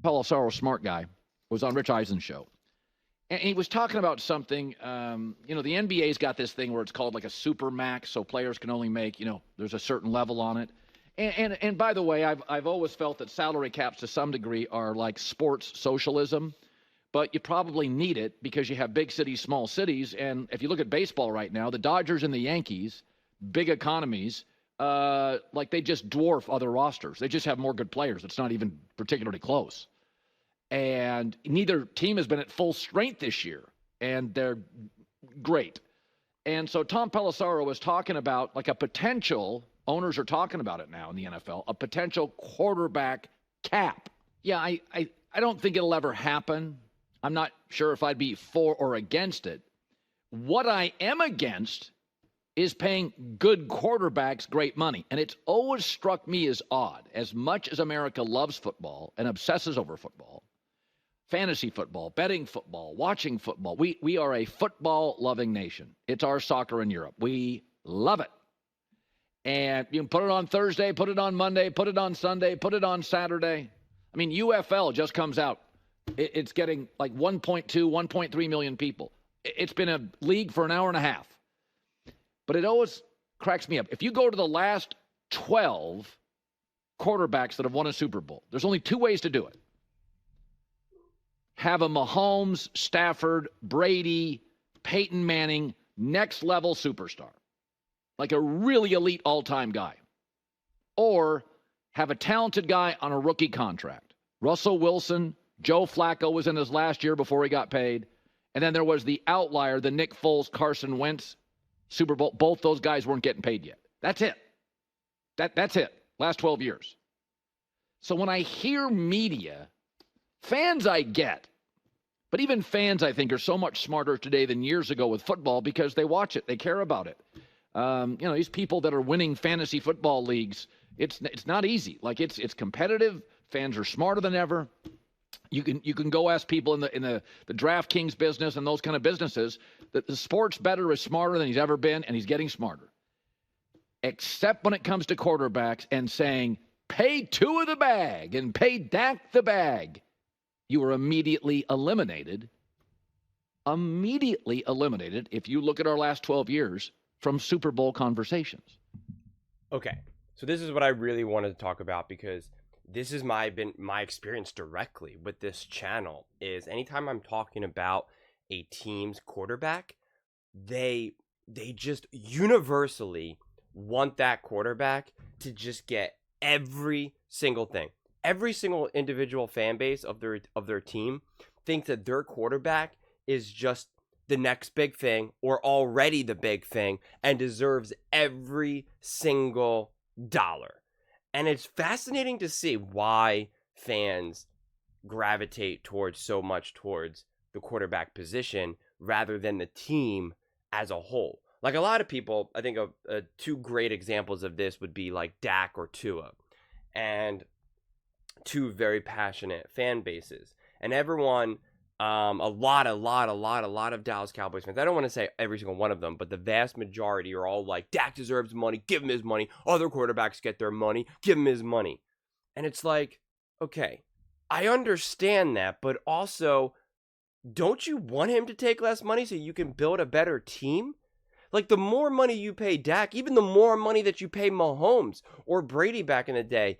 Pelissero, smart guy, was on Rich Eisen's show. And he was talking about something, the NBA's got this thing where it's called like a super max, so players can only make, there's a certain level on it. And by the way, I've always felt that salary caps to some degree are like sports socialism, but you probably need it because you have big cities, small cities. And if you look at baseball right now, the Dodgers and the Yankees, big economies, like they just dwarf other rosters. They just have more good players. It's not even particularly close. And neither team has been at full strength this year, and they're great. And so Tom Pelissero was talking about like a potential, owners are talking about it now in the NFL, a potential quarterback cap. Yeah, I don't think it'll ever happen. I'm not sure if I'd be for or against it. What I am against is paying good quarterbacks great money. And it's always struck me as odd, as much as America loves football and obsesses over football, fantasy football, betting football, watching football. We are a football-loving nation. It's our soccer in Europe. We love it. And you can put it on Thursday, put it on Monday, put it on Sunday, put it on Saturday. I mean, UFL just comes out. It's getting like 1.2, 1.3 million people. It's been a league for an hour and a half. But it always cracks me up. If you go to the last 12 quarterbacks that have won a Super Bowl, there's only two ways to do it. Have a Mahomes, Stafford, Brady, Peyton Manning, next-level superstar, like a really elite all-time guy. Or have a talented guy on a rookie contract. Russell Wilson, Joe Flacco was in his last year before he got paid. And then there was the outlier, the Nick Foles, Carson Wentz Super Bowl. Both those guys weren't getting paid yet. That's it. That's it. Last 12 years. So when I hear media, fans I get, but even fans I think are so much smarter today than years ago with football because they watch it, they care about it. These people that are winning fantasy football leagues, it's not easy. Like it's competitive. Fans are smarter than ever. You can go ask people in the DraftKings business and those kind of businesses that the sports bettor is smarter than he's ever been, and he's getting smarter. Except when it comes to quarterbacks and saying, pay two of the bag and pay Dak the bag. You are immediately eliminated if you look at our last 12 years from Super Bowl conversations. Okay, so this is what I really wanted to talk about because this is my experience directly with this channel is anytime I'm talking about a team's quarterback, they just universally want that quarterback to just get every single thing. Every single individual fan base of their team thinks that their quarterback is just the next big thing or already the big thing and deserves every single dollar. And it's fascinating to see why fans gravitate towards the quarterback position rather than the team as a whole. Like a lot of people, I think two great examples of this would be like Dak or Tua. And two very passionate fan bases. And everyone, a lot of Dallas Cowboys fans, I don't want to say every single one of them, but the vast majority are all like, Dak deserves money, give him his money. Other quarterbacks get their money, give him his money. And it's like, okay, I understand that, but also, don't you want him to take less money so you can build a better team? Like, the more money you pay Dak, even the more money that you pay Mahomes or Brady back in the day,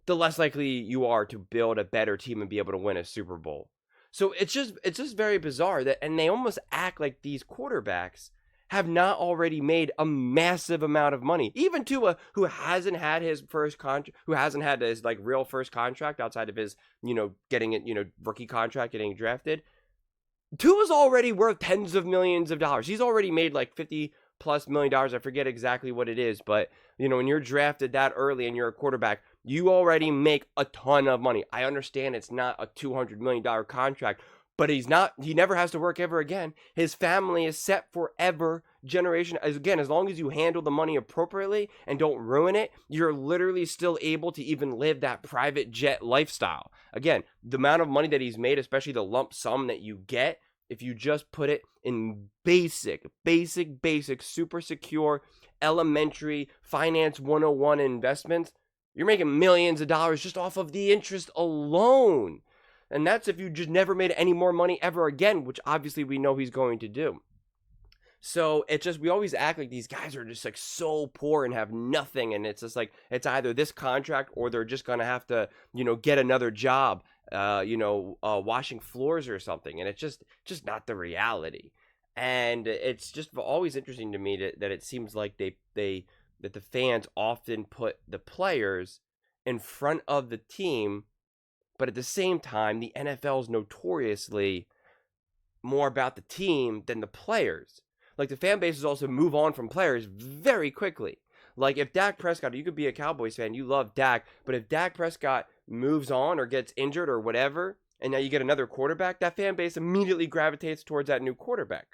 the less likely you are to build a better team and be able to win a Super Bowl. So it's just very bizarre that, and they almost act like these quarterbacks have not already made a massive amount of money. Even Tua, who hasn't had his like real first contract outside of his, getting it, rookie contract, getting drafted. Tua's already worth tens of millions of dollars. He's already made like $50+ million. I forget exactly what it is, but when you're drafted that early and you're a quarterback, you already make a ton of money. I understand it's not a $200 million contract, but he never has to work ever again. His family is set forever, generation. As long as you handle the money appropriately and don't ruin it, you're literally still able to even live that private jet lifestyle. Again, the amount of money that he's made, especially the lump sum that you get, if you just put it in basic, super secure, elementary finance 101 investments, you're making millions of dollars just off of the interest alone. And that's if you just never made any more money ever again, which obviously we know he's going to do. So it's just, we always act like these guys are just like so poor and have nothing. And it's just like, it's either this contract or they're just going to have to, get another job, washing floors or something. And it's just not the reality. And it's just always interesting to me that it seems like that the fans often put the players in front of the team. But at the same time, the NFL is notoriously more about the team than the players. Like, the fan bases also move on from players very quickly. Like, if Dak Prescott, you could be a Cowboys fan, you love Dak, but if Dak Prescott moves on or gets injured or whatever, and now you get another quarterback, that fan base immediately gravitates towards that new quarterback.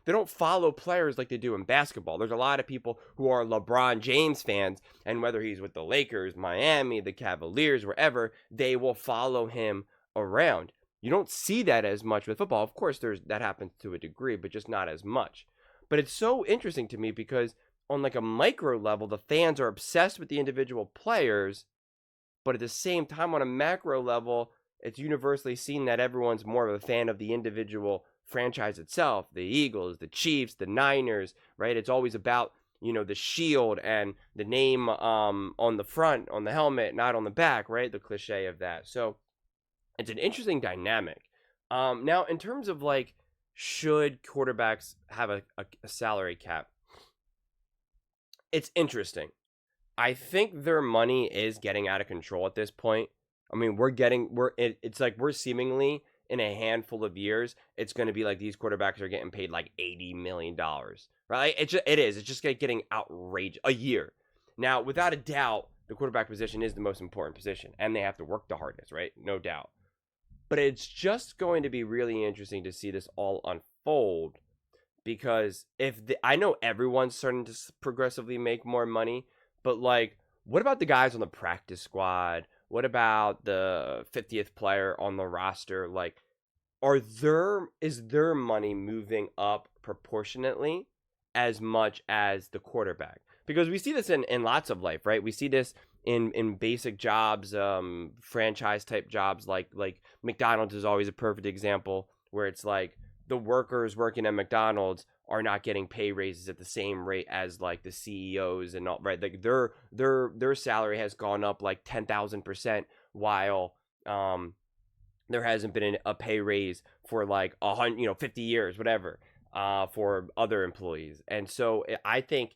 They don't follow players like they do in basketball. There's a lot of people who are LeBron James fans, and whether he's with the Lakers, Miami, the Cavaliers, wherever, they will follow him around. You don't see that as much with football. Of course, that happens to a degree, but just not as much. But it's so interesting to me because on like a micro level, the fans are obsessed with the individual players, but at the same time, on a macro level, it's universally seen that everyone's more of a fan of the individual franchise itself. The Eagles, the Chiefs, the Niners, right? It's always about, the shield and the name on the front, on the helmet, not on the back, right? The cliche of that. So it's an interesting dynamic. Now, in terms of like, should quarterbacks have a salary cap? It's interesting. I think their money is getting out of control at this point. I mean, it's like we're seemingly in a handful of years, it's going to be like these quarterbacks are getting paid like $80 million, right? It's just getting outrageous a year. Now, without a doubt, the quarterback position is the most important position, and they have to work the hardest, right? No doubt. But it's just going to be really interesting to see this all unfold, because I know everyone's starting to progressively make more money, but like, what about the guys on the practice squad? What about the 50th player on the roster? Like, is their money moving up proportionately as much as the quarterback? Because we see this in lots of life, right? We see this in basic jobs, franchise type jobs, like McDonald's is always a perfect example, where it's like the workers working at McDonald's are not getting pay raises at the same rate as like the CEOs and all, right? Like their salary has gone up like 10,000%, while there hasn't been a pay raise for like 50 years, whatever, for other employees. And so I think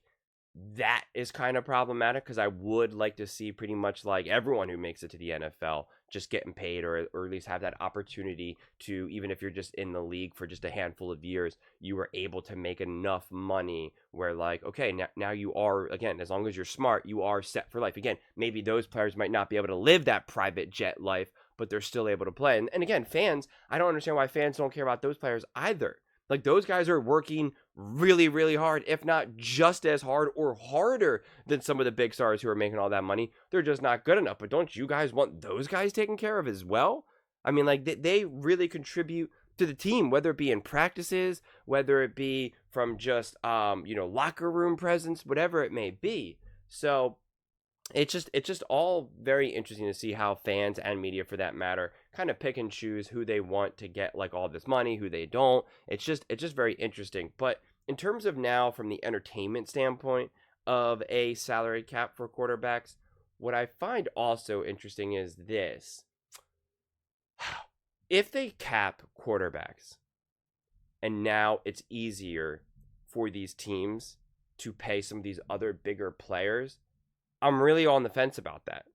that is kind of problematic, because I would like to see pretty much like everyone who makes it to the NFL just getting paid, or at least have that opportunity to, even if you're just in the league for just a handful of years, you were able to make enough money where like, okay, now you are, again, as long as you're smart, you are set for life. Again, maybe those players might not be able to live that private jet life, but they're still able to play. And again, fans, I don't understand why fans don't care about those players either. Like, those guys are working really, really hard, if not just as hard or harder than some of the big stars who are making all that money. They're just not good enough. But don't you guys want those guys taken care of as well? I mean, like, they really contribute to the team, whether it be in practices, whether it be from just, locker room presence, whatever it may be. So it's just all very interesting to see how fans and media, for that matter, kind of pick and choose who they want to get like all this money, who they don't. It's just very interesting. But in terms of now, from the entertainment standpoint of a salary cap for quarterbacks, what I find also interesting is this: if they cap quarterbacks, and now it's easier for these teams to pay some of these other bigger players, I'm really on the fence about that,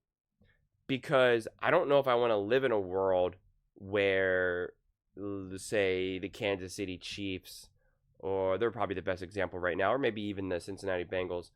because I don't know if I want to live in a world where, say, the Kansas City Chiefs, or they're probably the best example right now, or maybe even the Cincinnati Bengals,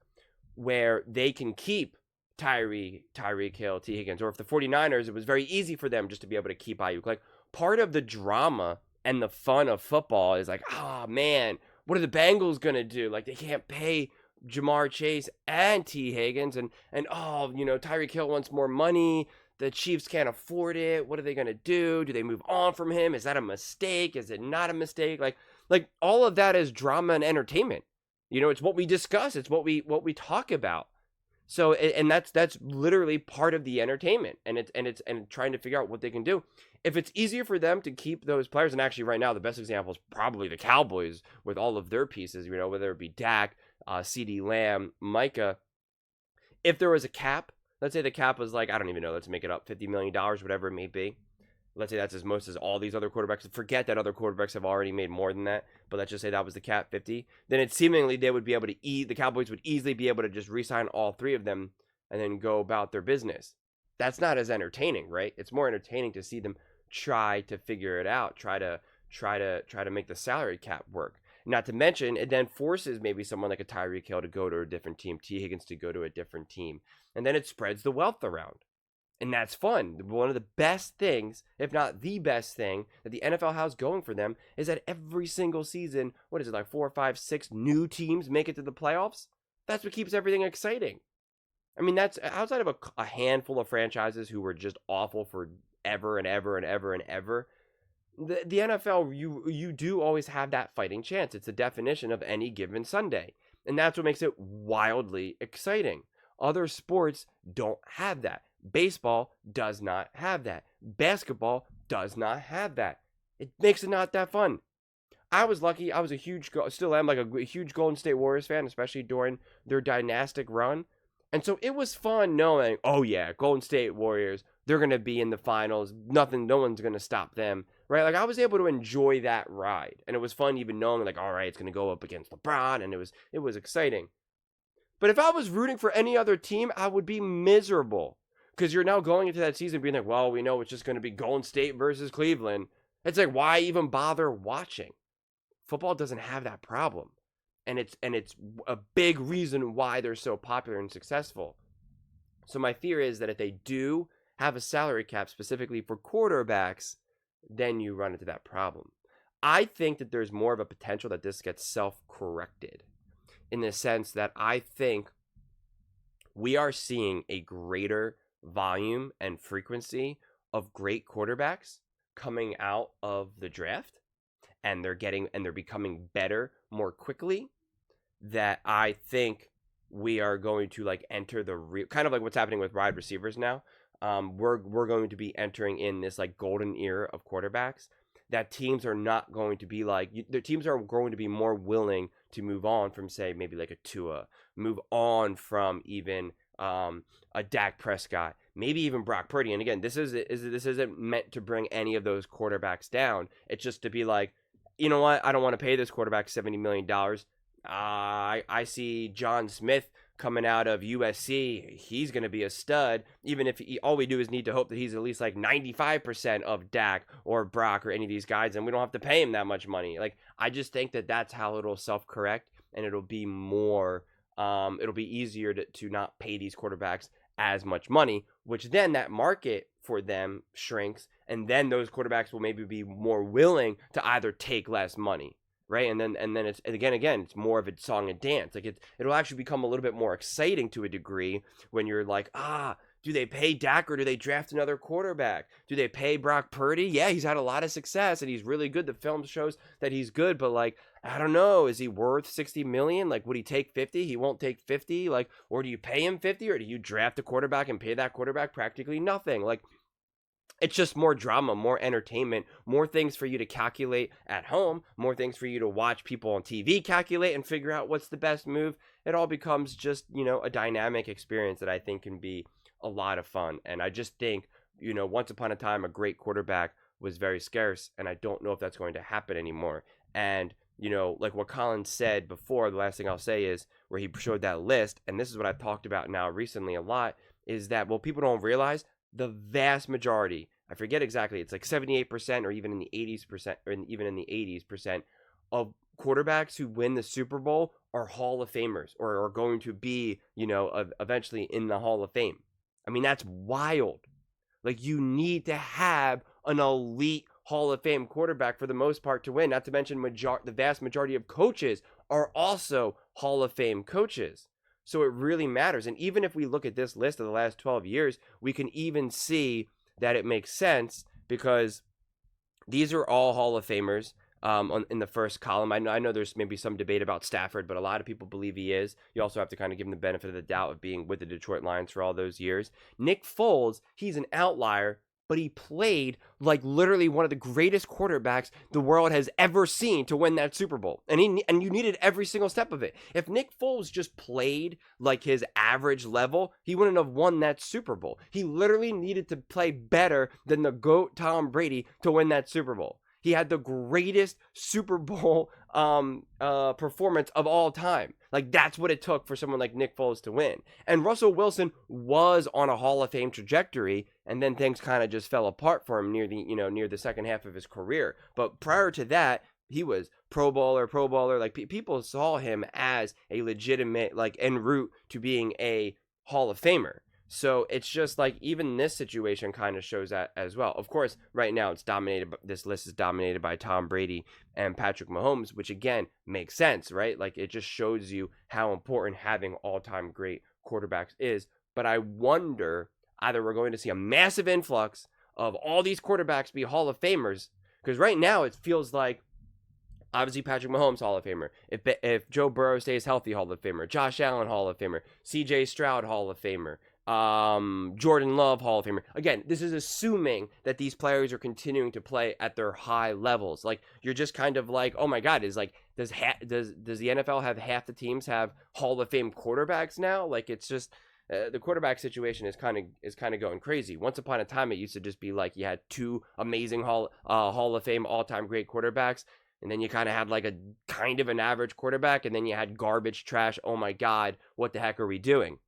where they can keep Tyreek Hill, T. Higgins, or if the 49ers, it was very easy for them just to be able to keep Ayuk. Like, part of the drama and the fun of football is like, man, what are the Bengals going to do? Like, they can't pay Jamar Chase and T. Higgins, and Tyreek Hill wants more money. The Chiefs can't afford it. What are they going to do? Do they move on from him? Is that a mistake? Is it not a mistake? Like all of that is drama and entertainment. It's what we discuss. It's what we talk about. So and that's literally part of the entertainment, and it's trying to figure out what they can do. If it's easier for them to keep those players, and actually right now the best example is probably the Cowboys with all of their pieces, whether it be Dak, CD Lamb, Micah. If there was a cap, let's say the cap was like, I don't even know, let's make it up, $50 million, whatever it may be. Let's say that's as most as all these other quarterbacks. Forget that other quarterbacks have already made more than that, but let's just say that was the cap, 50. Then it seemingly they would be able to the Cowboys would easily be able to just re-sign all three of them and then go about their business. That's not as entertaining, right? It's more entertaining to see them try to figure it out, try to make the salary cap work. Not to mention, it then forces maybe someone like a Tyreek Hill to go to a different team, T. Higgins to go to a different team, and then it spreads the wealth around. And that's fun. One of the best things, if not the best thing, that the NFL has going for them is that every single season, what is it, like 4, 5, 6 new teams make it to the playoffs? That's what keeps everything exciting. I mean, that's outside of a handful of franchises who were just awful for ever and ever and ever and ever. The NFL, you do always have that fighting chance. It's the definition of any given Sunday. And that's what makes it wildly exciting. Other sports don't have that. Baseball does not have that. Basketball does not have that. It makes it not that fun. I was lucky. I was still am like a huge Golden State Warriors fan, especially during their dynastic run. And so it was fun knowing, oh yeah, Golden State Warriors, they're going to be in the finals. No one's going to stop them, right? Like I was able to enjoy that ride. And it was fun even knowing like, all right, it's going to go up against LeBron. And it was exciting. But if I was rooting for any other team, I would be miserable. Because you're now going into that season being like, well, we know it's just going to be Golden State versus Cleveland. It's like, why even bother watching? Football doesn't have that problem. And it's a big reason why they're so popular and successful. So my fear is that if they do have a salary cap specifically for quarterbacks, then you run into that problem. I think that there's more of a potential that this gets self-corrected in the sense that I think we are seeing a greater volume and frequency of great quarterbacks coming out of the draft, and they're becoming better more quickly, that I think we are going to like enter the real kind of like what's happening with wide receivers now. We're going to be entering in this like golden era of quarterbacks that teams are not going to be like, their teams are going to be more willing to move on from, say, maybe like a Tua, move on from even a Dak Prescott, maybe even Brock Purdy. And again, this isn't meant to bring any of those quarterbacks down. It's just to be like, you know what? I don't want to pay this quarterback $70 million. I see John Smith coming out of USC. He's going to be a stud, even if all we do is need to hope that he's at least like 95% of Dak or Brock or any of these guys, and we don't have to pay him that much money. Like, I just think that that's how it'll self-correct, and it'll be more, it'll be easier to not pay these quarterbacks as much money, which then that market for them shrinks, and then those quarterbacks will maybe be more willing to either take less money. Right, and then it's again it's more of a song and dance. Like it'll actually become a little bit more exciting to a degree when you're like, do they pay Dak or do they draft another quarterback? Do they pay Brock Purdy? Yeah, he's had a lot of success and he's really good. The film shows that he's good, but like, I don't know, is he worth $60 million? Like, would he take 50? He won't take 50. Like, or do you pay him 50, or do you draft a quarterback and pay that quarterback practically nothing? Like, it's just more drama, more entertainment, more things for you to calculate at home, more things for you to watch people on TV calculate and figure out what's the best move. It all becomes just, a dynamic experience that I think can be a lot of fun. And I just think, once upon a time, a great quarterback was very scarce, and I don't know if that's going to happen anymore. And, like what Colin said before, the last thing I'll say is where he showed that list, and this is what I've talked about now recently a lot, is that, well, people don't realize the vast majority, I forget exactly, it's like 78% or even in the 80s%, or even in the 80s% of quarterbacks who win the Super Bowl are Hall of Famers or are going to be, eventually in the Hall of Fame. I mean, that's wild. Like, you need to have an elite Hall of Fame quarterback for the most part to win, not to mention the vast majority of coaches are also Hall of Fame coaches. So it really matters. And even if we look at this list of the last 12 years, we can even see that it makes sense because these are all Hall of Famers. in the first column. I know there's maybe some debate about Stafford, but a lot of people believe he is. You also have to kind of give him the benefit of the doubt of being with the Detroit Lions for all those years. Nick Foles, he's an outlier, but he played like literally one of the greatest quarterbacks the world has ever seen to win that Super Bowl. And you needed every single step of it. If Nick Foles just played like his average level, he wouldn't have won that Super Bowl. He literally needed to play better than the GOAT Tom Brady to win that Super Bowl. He had the greatest Super Bowl performance of all time. Like, that's what it took for someone like Nick Foles to win. And Russell Wilson was on a Hall of Fame trajectory, and then things kind of just fell apart for him near the second half of his career. But prior to that, he was Pro Bowler. Like, people saw him as a legitimate, like, en route to being a Hall of Famer. So it's just like even this situation kind of shows that as well. Of course, right now this list is dominated by Tom Brady and Patrick Mahomes, which again makes sense, right? Like it just shows you how important having all-time great quarterbacks is. But I wonder either we're going to see a massive influx of all these quarterbacks be Hall of Famers, because right now it feels like obviously Patrick Mahomes, Hall of Famer. If Joe Burrow stays healthy, Hall of Famer. Josh Allen, Hall of Famer. CJ Stroud, Hall of Famer. Jordan Love, Hall of Famer. Again, this is assuming that these players are continuing to play at their high levels. Like you're just kind of like, oh my God, does the NFL have half the teams have Hall of Fame quarterbacks now? Like it's just the quarterback situation is kind of going crazy. Once upon a time, it used to just be like you had two amazing Hall of Fame all-time great quarterbacks. And then you kind of had like a kind of an average quarterback, and then you had garbage trash. Oh my God, what the heck are we doing?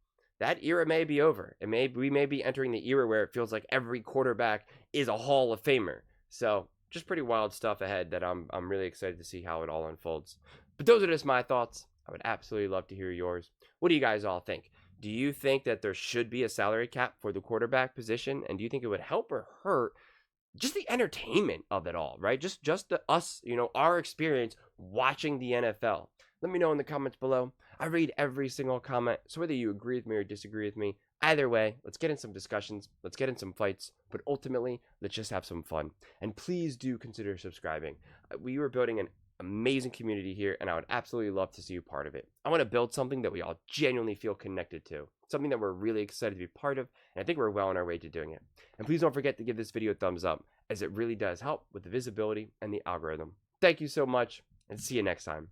That era may be over. We may be entering the era where it feels like every quarterback is a Hall of Famer. So just pretty wild stuff ahead that I'm really excited to see how it all unfolds. But those are just my thoughts. I would absolutely love to hear yours. What do you guys all think? Do you think that there should be a salary cap for the quarterback position? And do you think it would help or hurt just the entertainment of it all, right? Just us, our experience watching the NFL. Let me know in the comments below. I read every single comment, so whether you agree with me or disagree with me, either way, let's get in some discussions, let's get in some fights, but ultimately, let's just have some fun. And please do consider subscribing. We are building an amazing community here, and I would absolutely love to see you part of it. I want to build something that we all genuinely feel connected to, something that we're really excited to be part of, and I think we're well on our way to doing it. And please don't forget to give this video a thumbs up, as it really does help with the visibility and the algorithm. Thank you so much, and see you next time.